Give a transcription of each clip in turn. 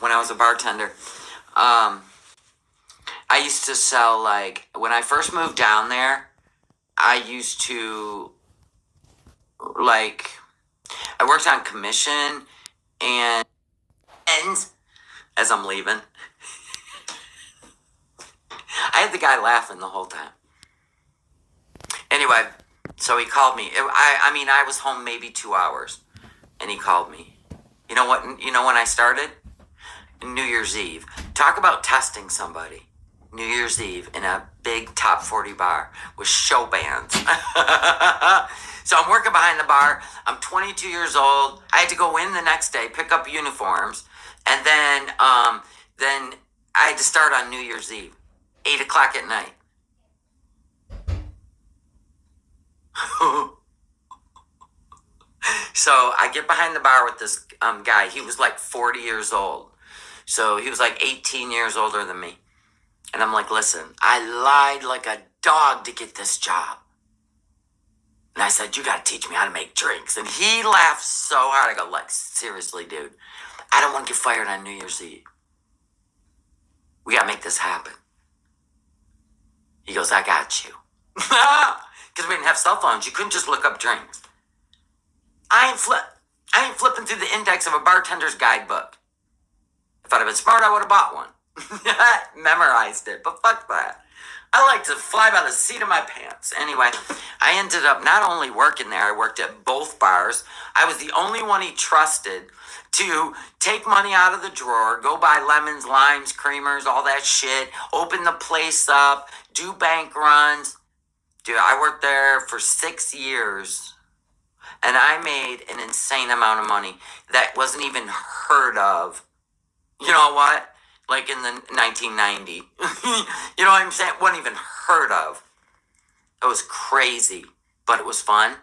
when I was a bartender. I used to sell, like, when I first moved down there, I used to, like, I worked on commission and as I'm leaving, I had the guy laughing the whole time. Anyway, so he called me. I was home maybe 2 hours, and he called me. You know what? You know when I started? New Year's Eve. Talk about testing somebody. New Year's Eve in a big top 40 bar with show bands. So I'm working behind the bar. I'm 22 years old. I had to go in the next day, pick up uniforms, and then I had to start on New Year's Eve, 8 o'clock at night. So I get behind the bar with this guy. He was like 40 years old. So he was like 18 years older than me. And I'm like, listen, I lied like a dog to get this job. And I said, you got to teach me how to make drinks. And he laughed so hard. I go, like, seriously, dude, I don't want to get fired on New Year's Eve. We got to make this happen. He goes, I got you. Because we didn't have cell phones. You couldn't just look up drinks. I ain't flipping through the index of a bartender's guidebook. If I'd have been smart, I would have bought one. Memorized it, but fuck that. I like to fly by the seat of my pants. Anyway, I ended up not only working there, I worked at both bars. I was the only one he trusted to take money out of the drawer, go buy lemons, limes, creamers, all that shit, open the place up, do bank runs. Dude, I worked there for 6 years, and I made an insane amount of money that wasn't even heard of. You know what? Like in the 1990. You know what I'm saying? Wasn't even heard of. It was crazy, but it was fun.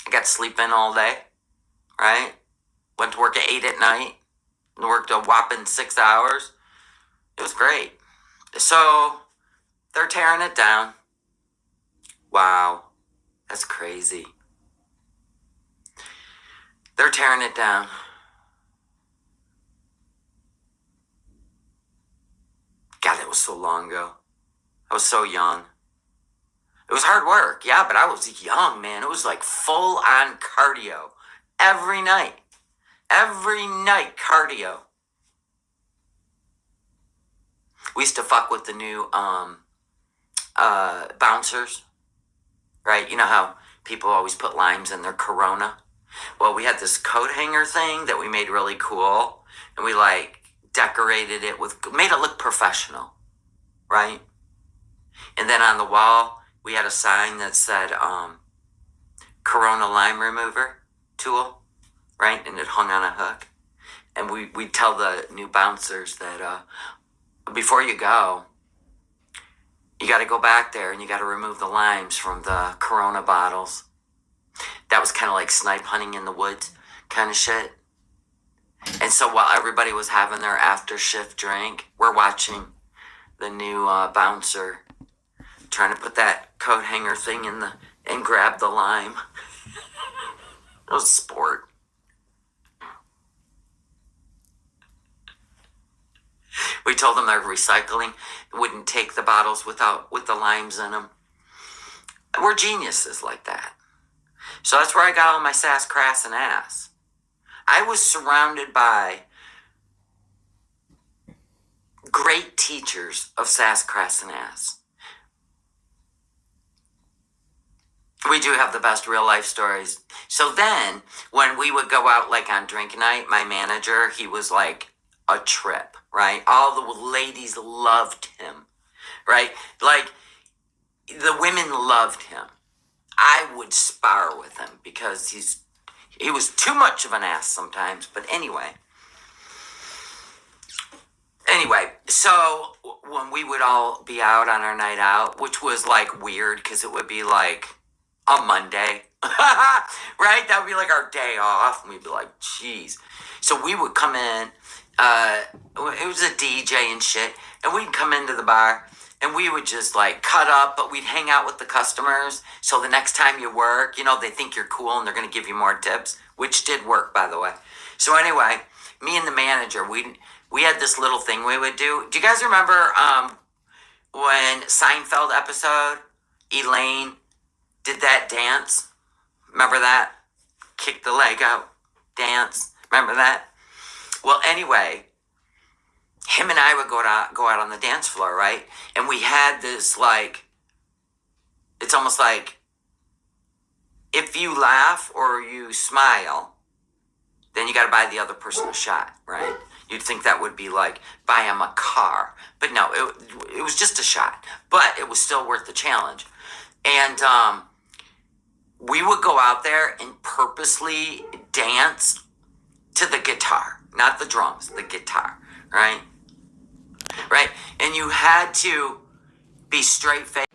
I got to sleep in all day, right? Went to work at 8 at night. Worked a whopping 6 hours. It was great. So they're tearing it down. Wow. That's crazy. They're tearing it down. God, it was so long ago. I was so young. It was hard work, yeah, but I was young, man. It was like full-on cardio. Every night. Every night, cardio. We used to fuck with the new bouncers, right? You know how people always put limes in their Corona? Well, we had this coat hanger thing that we made really cool, and we like decorated it made it look professional, right? And then on the wall, we had a sign that said, Corona lime remover tool, right? And it hung on a hook. And we'd tell the new bouncers that, before you go, you got to go back there and you got to remove the limes from the Corona bottles. That was kind of like snipe hunting in the woods kind of shit. And so while everybody was having their after shift drink, we're watching the new bouncer trying to put that coat hanger thing and grab the lime. It was a sport. We told them they're recycling, wouldn't take the bottles with the limes in them. We're geniuses like that. So that's where I got all my sass, crass, and ass. I was surrounded by great teachers of sass, crass, and ass. We do have the best real life stories. So then, when we would go out like on drink night, my manager, he was like a trip, right? All the ladies loved him, right? Like, the women loved him. I would spar with him because he was too much of an ass sometimes, but anyway, so when we would all be out on our night out, which was like weird because it would be like a Monday, right? That would be like our day off, and we'd be like, geez. So we would come in, it was a DJ and shit, and we'd come into the bar, and we would just like cut up, but we'd hang out with the customers. So the next time you work, they think you're cool and they're going to give you more tips, which did work, by the way. So anyway, me and the manager, we had this little thing we would do. Do you guys remember when Seinfeld episode, Elaine did that dance? Remember that? Kick the leg out dance. Remember that? Well, anyway, him and I would go out on the dance floor, right? And we had this, like, it's almost like if you laugh or you smile, then you got to buy the other person a shot, right? You'd think that would be like buy him a car. But no, it was just a shot. But it was still worth the challenge. And we would go out there and purposely dance to the guitar, not the drums, the guitar, right? Right? And you had to be straight-faced.